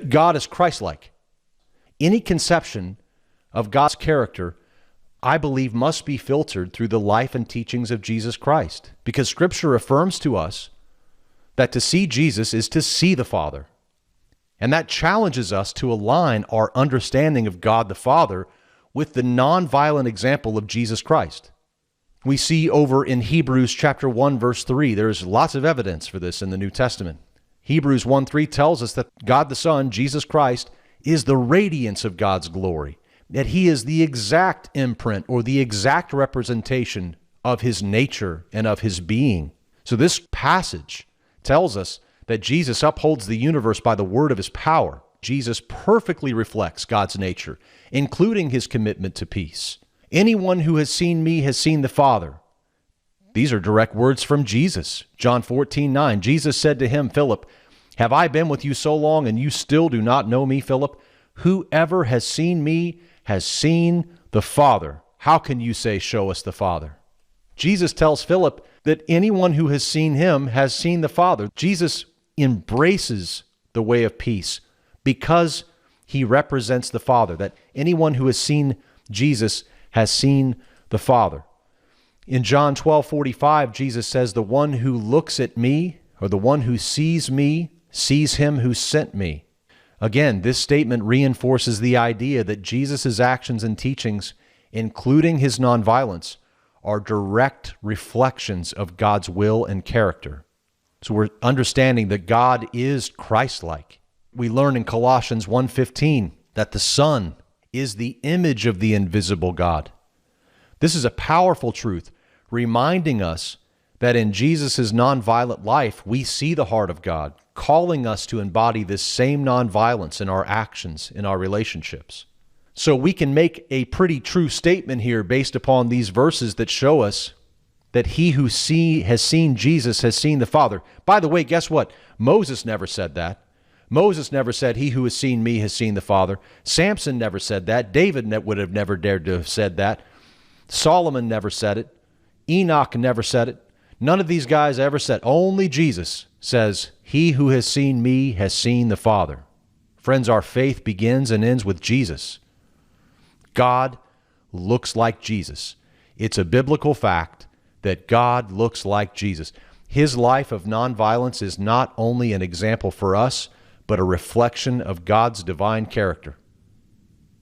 God is Christlike. Any conception of God's character, I believe, must be filtered through the life and teachings of Jesus Christ, because Scripture affirms to us that to see Jesus is to see the Father. And that challenges us to align our understanding of God the Father with the nonviolent example of Jesus Christ. We see over in Hebrews chapter 1, verse 3, there's lots of evidence for this in the New Testament. Hebrews 1:3 tells us that God the Son, Jesus Christ, is the radiance of God's glory, that he is the exact imprint or the exact representation of his nature and of his being. So this passage tells us that Jesus upholds the universe by the word of his power. Jesus perfectly reflects God's nature, including his commitment to peace. Anyone who has seen me has seen the Father. These are direct words from Jesus. John 14:9, Jesus said to him, Philip, have I been with you so long and you still do not know me, Philip? Whoever has seen me has seen the Father. How can you say, show us the Father? Jesus tells Philip that anyone who has seen him has seen the Father. Jesus embraces the way of peace because he represents the Father, that anyone who has seen Jesus has seen the Father. In John 12:45, Jesus says, the one who looks at me, or the one who sees me, sees him who sent me. Again, this statement reinforces the idea that Jesus' actions and teachings, including his nonviolence, are direct reflections of God's will and character. So we're understanding that God is Christ-like. We learn in Colossians 1:15 that the Son is the image of the invisible God. This is a powerful truth, reminding us that in Jesus' nonviolent life, we see the heart of God, calling us to embody this same nonviolence in our actions, in our relationships. So we can make a pretty true statement here based upon these verses that show us that he who has seen Jesus has seen the Father. By the way, guess what? Moses never said that. Moses never said, he who has seen me has seen the Father. Samson never said that. David would have never dared to have said that. Solomon never said it. Enoch never said it. None of these guys ever said. Only Jesus says, he who has seen me has seen the Father. Friends, our faith begins and ends with Jesus. God looks like Jesus. It's a biblical fact that God looks like Jesus. His life of nonviolence is not only an example for us, but a reflection of God's divine character.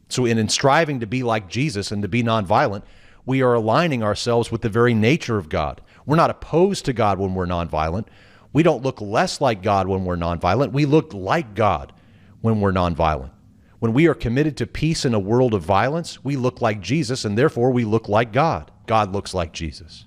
So in striving to be like Jesus and to be nonviolent, we are aligning ourselves with the very nature of God. We're not opposed to God when we're nonviolent. We don't look less like God when we're nonviolent. We look like God when we're nonviolent. When we are committed to peace in a world of violence, we look like Jesus, and therefore we look like God. God looks like Jesus.